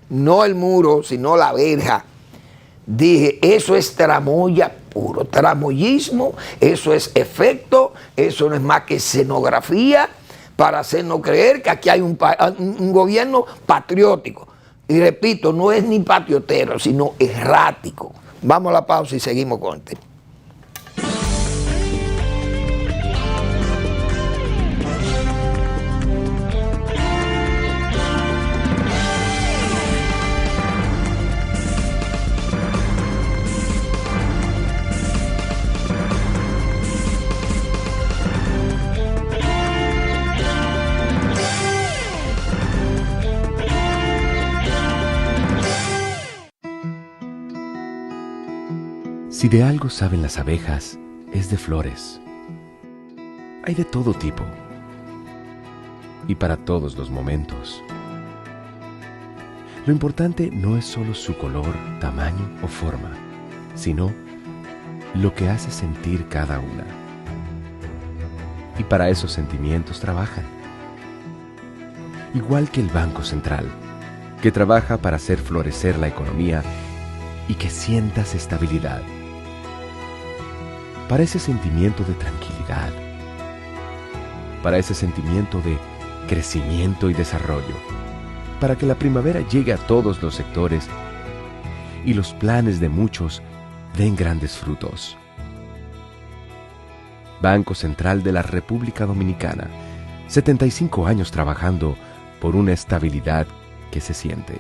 no el muro, sino la verja, dije, eso es tramoya puro, tramoyismo, eso es efecto, eso no es más que escenografía para hacernos creer que aquí hay un gobierno patriótico. Y repito, no es ni patriotero, sino errático. Vamos a la pausa y seguimos con el tema. Si de algo saben las abejas, es de flores. Hay de todo tipo y para todos los momentos. Lo importante no es solo su color, tamaño o forma, sino lo que hace sentir cada una. Y para esos sentimientos trabajan. Igual que el Banco Central, que trabaja para hacer florecer la economía y que sientas estabilidad. Para ese sentimiento de tranquilidad, para ese sentimiento de crecimiento y desarrollo, para que la primavera llegue a todos los sectores y los planes de muchos den grandes frutos. Banco Central de la República Dominicana, 75 años trabajando por una estabilidad que se siente.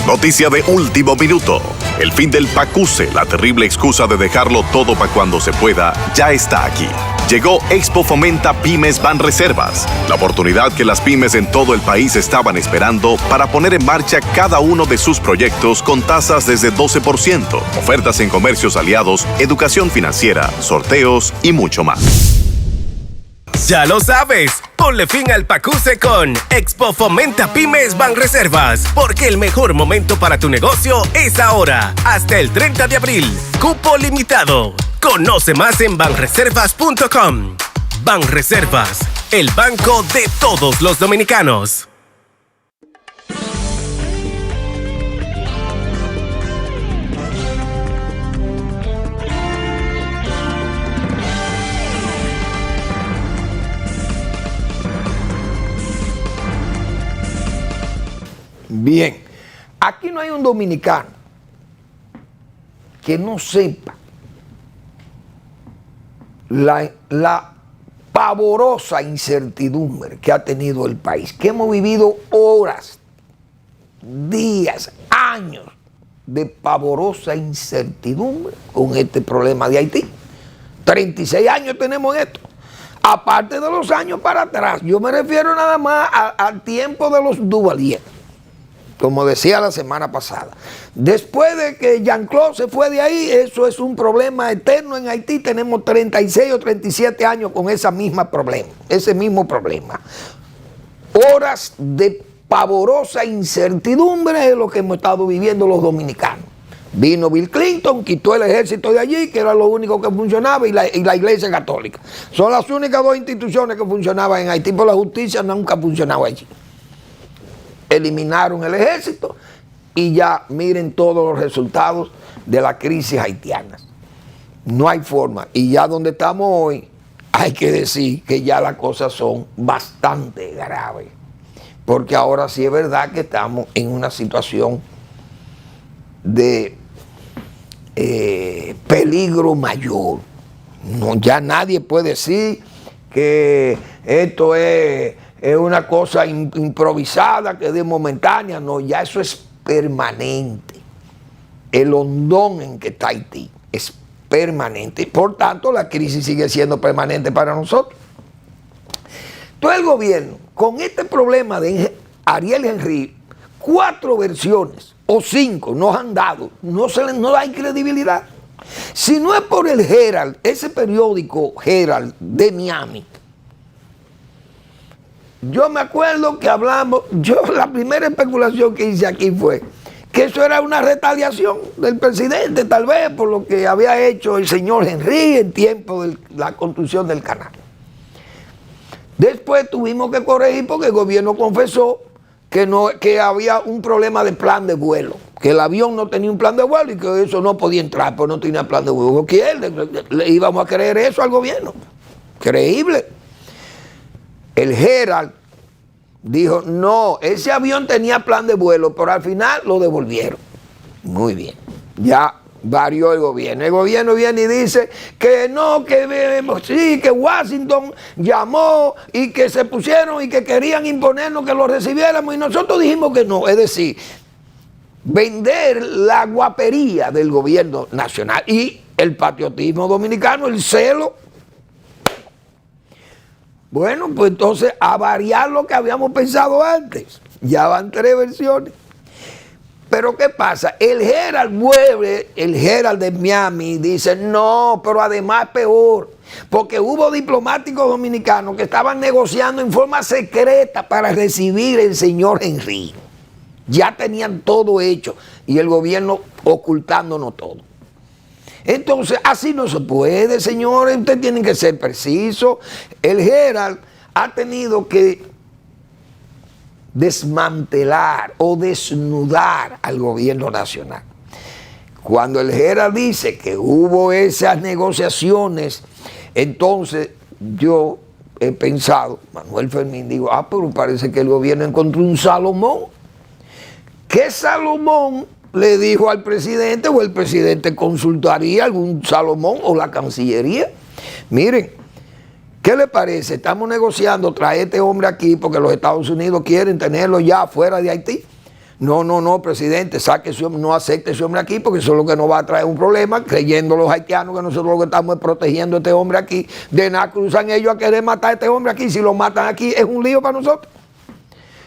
Noticia de último minuto. El fin del PACUSE, la terrible excusa de dejarlo todo para cuando se pueda, ya está aquí. Llegó Expo Fomenta Pymes Banreservas, la oportunidad que las pymes en todo el país estaban esperando para poner en marcha cada uno de sus proyectos con tasas desde 12%, ofertas en comercios aliados, educación financiera, sorteos y mucho más. Ya lo sabes, ponle fin al PACUSE con Expo Fomenta Pymes Banreservas, porque el mejor momento para tu negocio es ahora, hasta el 30 de abril. Cupo limitado. Conoce más en banreservas.com. Banreservas, el banco de todos los dominicanos. Bien, aquí no hay un dominicano que no sepa la pavorosa incertidumbre que ha tenido el país, que hemos vivido horas, días, años de pavorosa incertidumbre con este problema de Haití. 36 años tenemos esto. Aparte de los años para atrás, yo me refiero nada más al tiempo de los Duvalier, como decía la semana pasada. Después de que Jean-Claude se fue de ahí, eso es un problema eterno en Haití. Tenemos 36 o 37 años con ese mismo problema. Horas de pavorosa incertidumbre es lo que hemos estado viviendo los dominicanos. Vino Bill Clinton, quitó el ejército de allí, que era lo único que funcionaba, y la iglesia católica. Son las únicas dos instituciones que funcionaban en Haití, pero la justicia nunca funcionaba allí. Eliminaron el ejército y ya miren todos los resultados de la crisis haitiana. No hay forma. Y ya donde estamos hoy, hay que decir que ya las cosas son bastante graves. Porque ahora sí es verdad que estamos en una situación de peligro mayor. No, ya nadie puede decir que esto es una cosa improvisada, que es momentánea. No, ya eso es permanente. El hondón en que está Haití es permanente. Por tanto, la crisis sigue siendo permanente para nosotros. Todo el gobierno, con este problema de Ariel Henry, 4 versiones o 5 nos han dado, no hay credibilidad. Si no es por el Herald, ese periódico Herald de Miami, yo me acuerdo que hablamos, la primera especulación que hice aquí fue que eso era una retaliación del presidente, tal vez por lo que había hecho el señor Henry en tiempo de la construcción del canal. Después tuvimos que corregir porque el gobierno confesó que había un problema de plan de vuelo, que el avión no tenía un plan de vuelo y que eso no podía entrar, pues no tenía plan de vuelo. ¿Quién le íbamos a creer eso al gobierno? Creíble. El Herald dijo, no, ese avión tenía plan de vuelo, pero al final lo devolvieron. Muy bien, ya varió el gobierno. El gobierno viene y dice que no, que sí, que Washington llamó y que se pusieron y que querían imponernos que lo recibiéramos y nosotros dijimos que no. Es decir, vender la guapería del gobierno nacional y el patriotismo dominicano, el celo. Bueno, pues entonces a variar lo que habíamos pensado antes. Ya van 3 versiones. Pero ¿qué pasa? El Herald vuelve, el Herald de Miami, dice, no, pero además peor, porque hubo diplomáticos dominicanos que estaban negociando en forma secreta para recibir al señor Henry. Ya tenían todo hecho y el gobierno ocultándonos todo. Entonces, así no se puede, señores, ustedes tienen que ser precisos. El Herald ha tenido que desmantelar o desnudar al gobierno nacional. Cuando el Herald dice que hubo esas negociaciones, entonces yo he pensado, Manuel Fermín, digo, pero parece que el gobierno encontró un Salomón. ¿Qué Salomón le dijo al presidente o el presidente consultaría algún Salomón o la Cancillería? Miren, ¿qué le parece? Estamos negociando traer este hombre aquí porque los Estados Unidos quieren tenerlo ya fuera de Haití. No, presidente, no acepte ese hombre aquí porque eso es lo que nos va a traer un problema, creyendo los haitianos que nosotros lo que estamos es protegiendo a este hombre aquí. De nada cruzan ellos a querer matar a este hombre aquí. Si lo matan aquí es un lío para nosotros.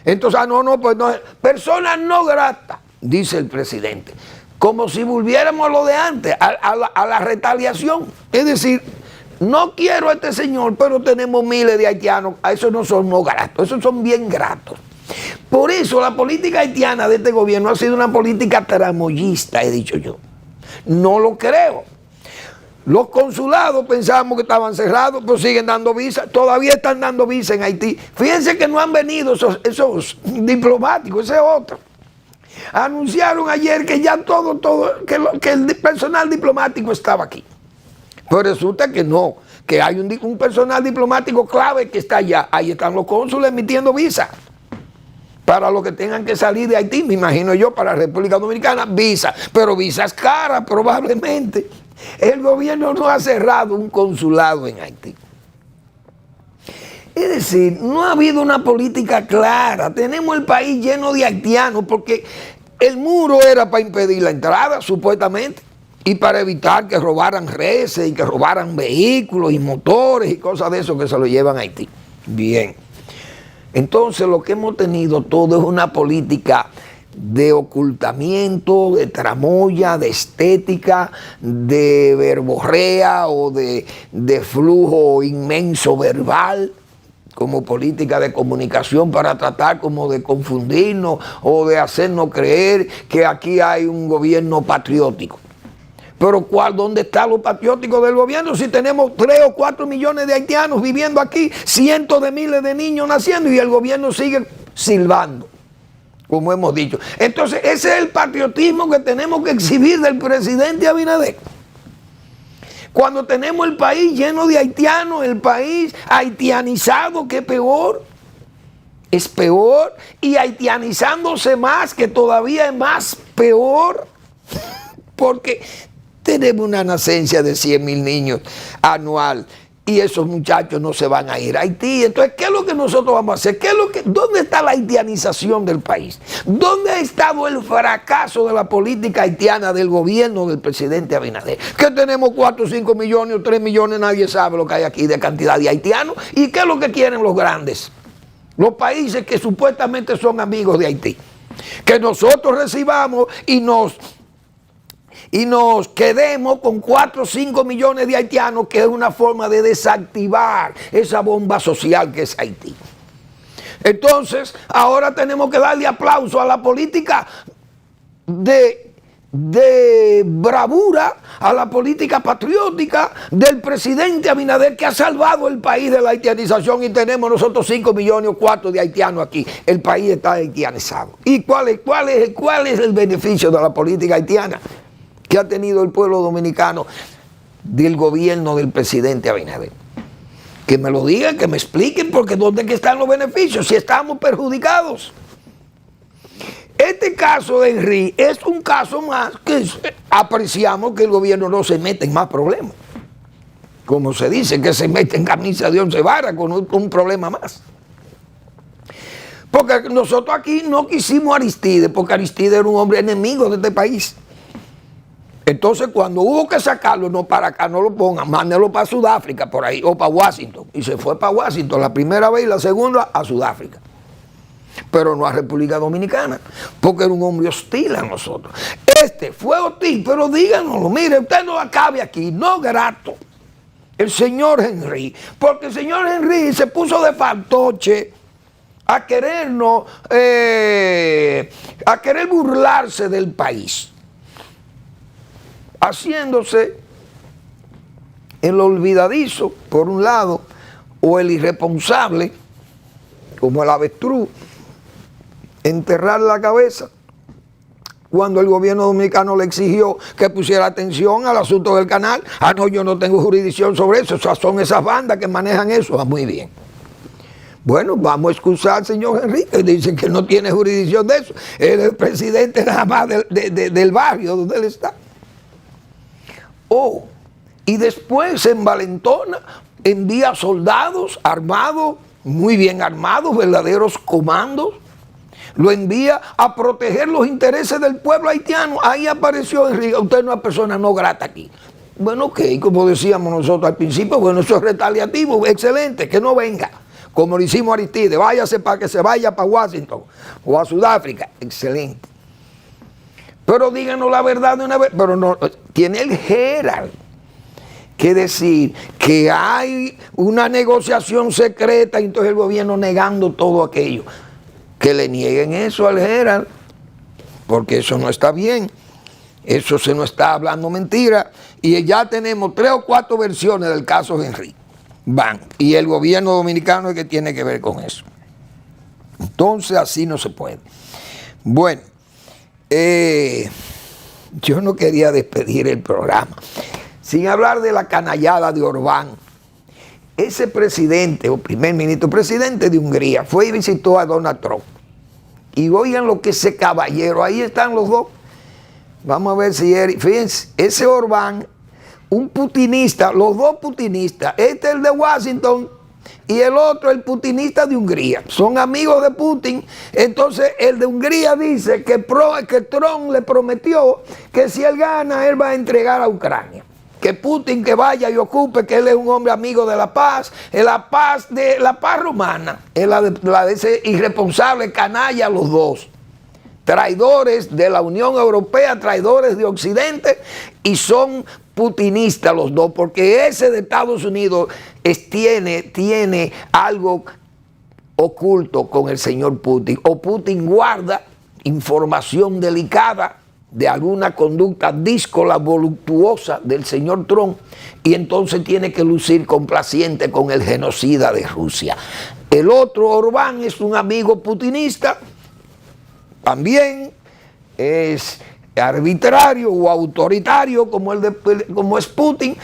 Entonces, pues no, persona no grata, dice el presidente. Como si volviéramos a lo de antes, a la retaliación. Es decir, no quiero a este señor, pero tenemos miles de haitianos. A esos no son no gratos, esos son bien gratos. Por eso la política haitiana de este gobierno ha sido una política tramoyista, he dicho yo. No lo creo. Los consulados pensábamos que estaban cerrados, pero siguen dando visa. Todavía están dando visa en Haití. Fíjense que no han venido esos diplomáticos, ese otro. Anunciaron ayer que ya que el personal diplomático estaba aquí. Pero resulta que no, que hay un personal diplomático clave que está allá. Ahí están los cónsules emitiendo visa. para los que tengan que salir de Haití, me imagino yo, para la República Dominicana, visa, pero visas caras probablemente. El gobierno no ha cerrado un consulado en Haití. Es decir, no ha habido una política clara. Tenemos el país lleno de haitianos porque el muro era para impedir la entrada, supuestamente, y para evitar que robaran reses y que robaran vehículos y motores y cosas de eso que se lo llevan a Haití. Bien. Entonces lo que hemos tenido todo es una política de ocultamiento, de tramoya, de estética, de verborrea o de flujo inmenso verbal, como política de comunicación para tratar como de confundirnos o de hacernos creer que aquí hay un gobierno patriótico. Pero ¿dónde está lo patriótico del gobierno si tenemos 3 o 4 millones de haitianos viviendo aquí, cientos de miles de niños naciendo y el gobierno sigue silbando, como hemos dicho? Entonces ese es el patriotismo que tenemos que exhibir del presidente Abinader. Cuando tenemos el país lleno de haitianos, el país haitianizado, que es peor, y haitianizándose más, que todavía es más peor, porque tenemos una nacencia de 100,000 niños anual y esos muchachos no se van a ir a Haití. Entonces, ¿qué es lo que nosotros vamos a hacer? ¿Dónde está la haitianización del país? ¿Dónde ha estado el fracaso de la política haitiana del gobierno del presidente Abinader? Que tenemos 4, 5 millones o 3 millones, nadie sabe lo que hay aquí de cantidad de haitianos. ¿Y qué es lo que quieren los grandes? Los países que supuestamente son amigos de Haití. Que nosotros recibamos y nos quedemos con 4 o 5 millones de haitianos, que es una forma de desactivar esa bomba social que es Haití. Entonces, ahora tenemos que darle aplauso a la política de bravura, a la política patriótica del presidente Abinader, que ha salvado el país de la haitianización, y tenemos nosotros 5 millones o 4 de haitianos aquí. El país está haitianizado. ¿Y cuál es el beneficio de la política haitiana que ha tenido el pueblo dominicano del gobierno del presidente Abinader? Que me lo digan, que me expliquen, porque ¿dónde es que están los beneficios si estamos perjudicados? Este caso de Henry es un caso más que apreciamos que el gobierno no se mete en más problemas. Como se dice, que se mete en camisa de 11 varas con un problema más. Porque nosotros aquí no quisimos a Aristide, porque Aristide era un hombre enemigo de este país. Entonces, cuando hubo que sacarlo, no, para acá no lo pongan, mándenlo para Sudáfrica, por ahí, o para Washington. Y se fue para Washington la primera vez y la segunda a Sudáfrica. Pero no a República Dominicana, porque era un hombre hostil a nosotros. Este fue hostil, pero díganoslo, mire, usted no acabe aquí, no grato. El señor Henry, porque el señor Henry se puso de fantoche a querernos, a querer burlarse del país, haciéndose el olvidadizo, por un lado, o el irresponsable, como el avestruz, enterrar la cabeza, cuando el gobierno dominicano le exigió que pusiera atención al asunto del canal. Ah, no, yo no tengo jurisdicción sobre eso, son esas bandas que manejan eso. Ah, muy bien. Bueno, vamos a excusar al señor Enrique, dicen que no tiene jurisdicción de eso. Él es el presidente nada más del barrio donde él está. Oh, y después se envalentona, envía soldados armados, muy bien armados, verdaderos comandos, lo envía a proteger los intereses del pueblo haitiano. Ahí apareció Enrique, usted es una persona no grata aquí. Bueno, ok, como decíamos nosotros al principio, bueno, eso es retaliativo, excelente, que no venga. Como lo hicimos a Aristide, váyase para que se vaya para Washington o a Sudáfrica, excelente. Pero díganos la verdad de una vez. Pero no, tiene el Herald que decir que hay una negociación secreta, y entonces el gobierno negando todo aquello. Que le nieguen eso al Herald, porque eso no está bien. Eso se nos está hablando mentira. Y ya tenemos 3 o 4 versiones del caso de Henry. Van. Y el gobierno dominicano es que tiene que ver con eso. Entonces así no se puede. Bueno, yo no quería despedir el programa sin hablar de la canallada de Orbán. Ese presidente o primer ministro, presidente de Hungría, fue y visitó a Donald Trump. Y oigan lo que ese caballero, ahí están los dos. Vamos a ver si, fíjense, ese Orbán, un putinista, los dos putinistas, este es el de Washington y el otro el putinista de Hungría, son amigos de Putin. Entonces el de Hungría dice que Trump le prometió que si él gana, él va a entregar a Ucrania. Que Putin que vaya y ocupe, que él es un hombre amigo de la paz romana, es la de ese irresponsable canalla, los dos. Traidores de la Unión Europea, traidores de Occidente, y son putinistas los dos, porque ese de Estados Unidos tiene algo oculto con el señor Putin, o Putin guarda información delicada de alguna conducta díscola, voluptuosa del señor Trump, y entonces tiene que lucir complaciente con el genocida de Rusia. El otro, Orbán, es un amigo putinista, también es arbitrario o autoritario como es Putin,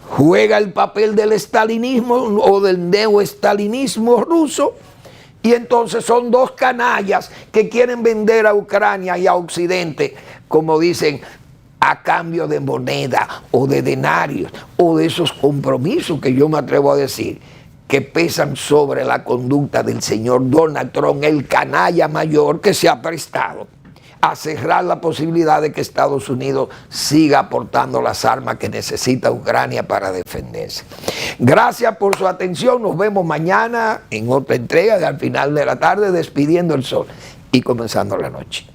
juega el papel del estalinismo o del neoestalinismo ruso, y entonces son dos canallas que quieren vender a Ucrania y a Occidente, como dicen, a cambio de moneda o de denarios o de esos compromisos que yo me atrevo a decir que pesan sobre la conducta del señor Donald Trump, el canalla mayor que se ha prestado a cerrar la posibilidad de que Estados Unidos siga aportando las armas que necesita Ucrania para defenderse. Gracias por su atención. Nos vemos mañana en otra entrega de Al Final de la Tarde, despidiendo el sol y comenzando la noche.